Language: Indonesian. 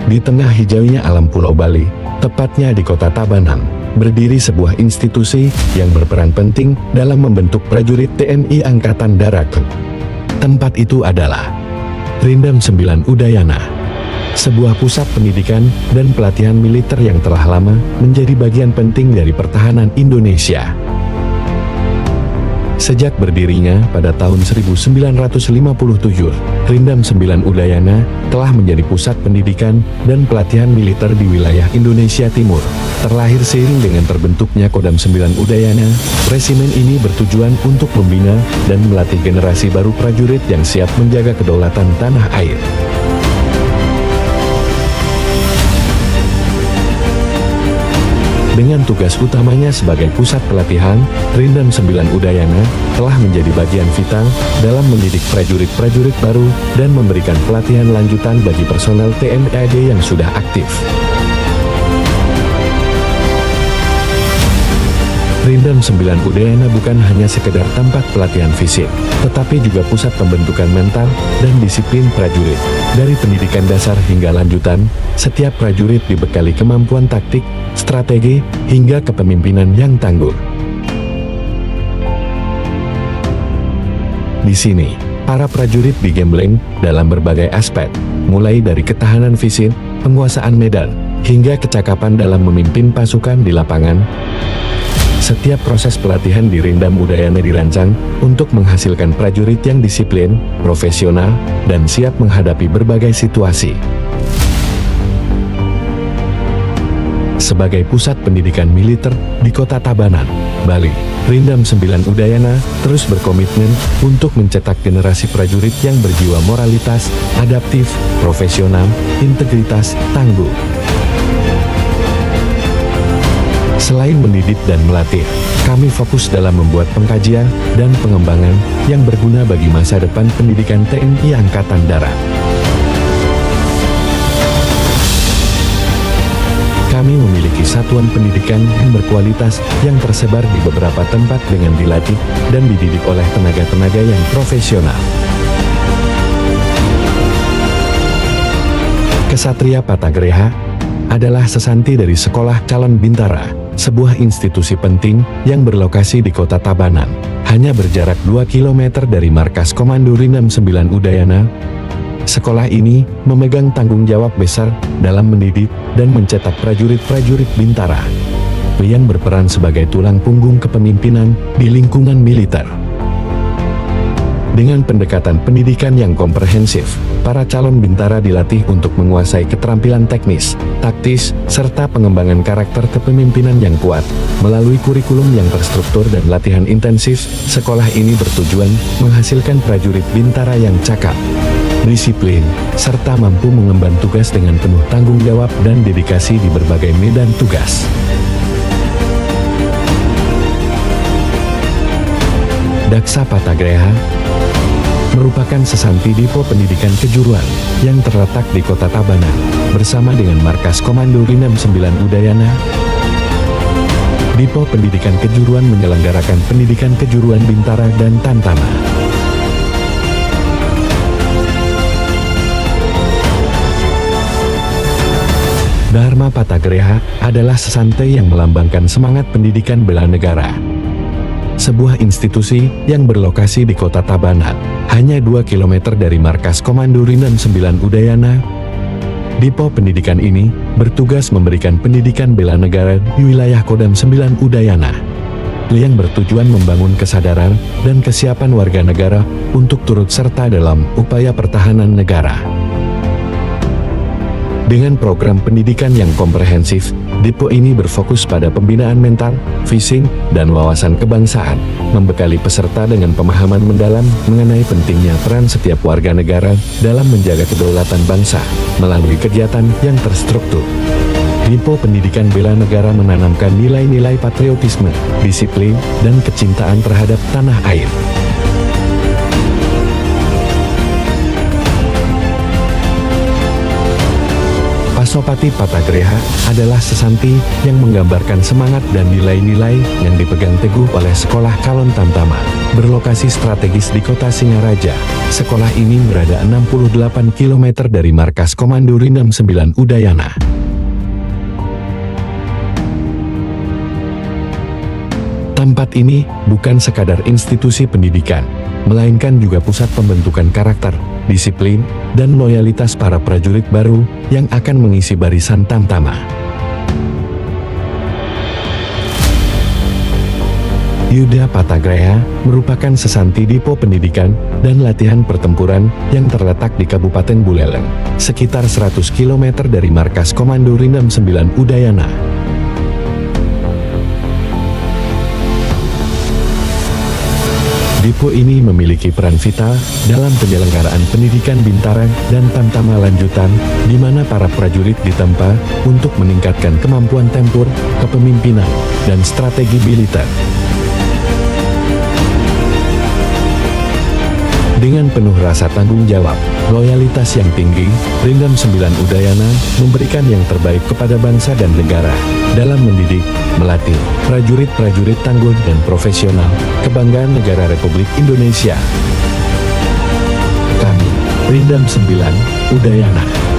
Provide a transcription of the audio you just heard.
Di tengah hijaunya alam Pulau Bali, tepatnya di kota Tabanan, berdiri sebuah institusi yang berperan penting dalam membentuk prajurit TNI Angkatan Darat. Tempat itu adalah Rindam 9 Udayana, sebuah pusat pendidikan dan pelatihan militer yang telah lama menjadi bagian penting dari pertahanan Indonesia. Sejak berdirinya pada tahun 1957, Rindam 9 Udayana telah menjadi pusat pendidikan dan pelatihan militer di wilayah Indonesia Timur. Terlahir seiring dengan terbentuknya Kodam 9 Udayana, resimen ini bertujuan untuk membina dan melatih generasi baru prajurit yang siap menjaga kedaulatan tanah air. Dengan tugas utamanya sebagai pusat pelatihan, Rindam 9 Udayana telah menjadi bagian vital dalam mendidik prajurit-prajurit baru dan memberikan pelatihan lanjutan bagi personel TNI AD yang sudah aktif. Rindam 9 Udayana bukan hanya sekedar tempat pelatihan fisik, tetapi juga pusat pembentukan mental dan disiplin prajurit. Dari pendidikan dasar hingga lanjutan, setiap prajurit dibekali kemampuan taktik, strategi, hingga kepemimpinan yang tangguh. Di sini, para prajurit digembleng dalam berbagai aspek, mulai dari ketahanan fisik, penguasaan medan, hingga kecakapan dalam memimpin pasukan di lapangan. Setiap proses pelatihan di Rindam Udayana dirancang untuk menghasilkan prajurit yang disiplin, profesional, dan siap menghadapi berbagai situasi. Sebagai pusat pendidikan militer di kota Tabanan, Bali, Rindam 9 Udayana terus berkomitmen untuk mencetak generasi prajurit yang berjiwa moralitas, adaptif, profesional, integritas, tangguh. Selain mendidik dan melatih, kami fokus dalam membuat pengkajian dan pengembangan yang berguna bagi masa depan pendidikan TNI Angkatan Darat. Kami memiliki satuan pendidikan yang berkualitas yang tersebar di beberapa tempat dengan dilatih dan dididik oleh tenaga-tenaga yang profesional. Ksatria Patagreha adalah sesanti dari Sekolah Calon Bintara, sebuah institusi penting yang berlokasi di kota Tabanan. Hanya berjarak 2 km dari markas Komando Rindam 9 Udayana. Sekolah ini memegang tanggung jawab besar dalam mendidik dan mencetak prajurit-prajurit Bintara yang berperan sebagai tulang punggung kepemimpinan di lingkungan militer. Dengan pendekatan pendidikan yang komprehensif, para calon bintara dilatih untuk menguasai keterampilan teknis, taktis, serta pengembangan karakter kepemimpinan yang kuat. Melalui kurikulum yang terstruktur dan latihan intensif, sekolah ini bertujuan menghasilkan prajurit bintara yang cakap, disiplin, serta mampu mengemban tugas dengan penuh tanggung jawab dan dedikasi di berbagai medan tugas. Daksa Patagreha merupakan sesanti Dipo Pendidikan Kejuruan yang terletak di kota Tabanan, bersama dengan markas Komando Rindam 9 Udayana. Dipo Pendidikan Kejuruan menyelenggarakan pendidikan kejuruan Bintara dan Tantama. Dharma Patagreha adalah sesantai yang melambangkan semangat pendidikan bela negara. Sebuah institusi yang berlokasi di kota Tabanan, hanya 2 km dari markas Komando Rindam 9 Udayana. Dipo pendidikan ini bertugas memberikan pendidikan bela negara di wilayah Kodam 9 Udayana, yang bertujuan membangun kesadaran dan kesiapan warga negara untuk turut serta dalam upaya pertahanan negara. Dengan program pendidikan yang komprehensif, Dipo ini berfokus pada pembinaan mental, fisik, dan wawasan kebangsaan, membekali peserta dengan pemahaman mendalam mengenai pentingnya peran setiap warga negara dalam menjaga kedaulatan bangsa, melalui kegiatan yang terstruktur. Dipo Pendidikan Bela Negara menanamkan nilai-nilai patriotisme, disiplin, dan kecintaan terhadap tanah air. Sopati Patagreha adalah sesanti yang menggambarkan semangat dan nilai-nilai yang dipegang teguh oleh Sekolah Kalon Tamtama. Berlokasi strategis di kota Singaraja, sekolah ini berada 68 km dari markas Komando Rindam 9 Udayana. Tempat ini bukan sekadar institusi pendidikan, melainkan juga pusat pembentukan karakter, disiplin, dan loyalitas para prajurit baru yang akan mengisi barisan Tamtama. Yuda Patagreha merupakan sesanti Dipo Pendidikan dan Latihan Pertempuran yang terletak di Kabupaten Buleleng, sekitar 100 km dari markas Komando Rindam 9 Udayana. Dipo ini memiliki peran vital dalam penyelenggaraan pendidikan Bintara dan Tamtama lanjutan, di mana para prajurit ditempa untuk meningkatkan kemampuan tempur, kepemimpinan, dan strategi militer. Dengan penuh rasa tanggung jawab, loyalitas yang tinggi, Rindam 9 Udayana memberikan yang terbaik kepada bangsa dan negara dalam mendidik, melatih prajurit-prajurit tangguh dan profesional, kebanggaan negara Republik Indonesia. Kami, Rindam 9 Udayana.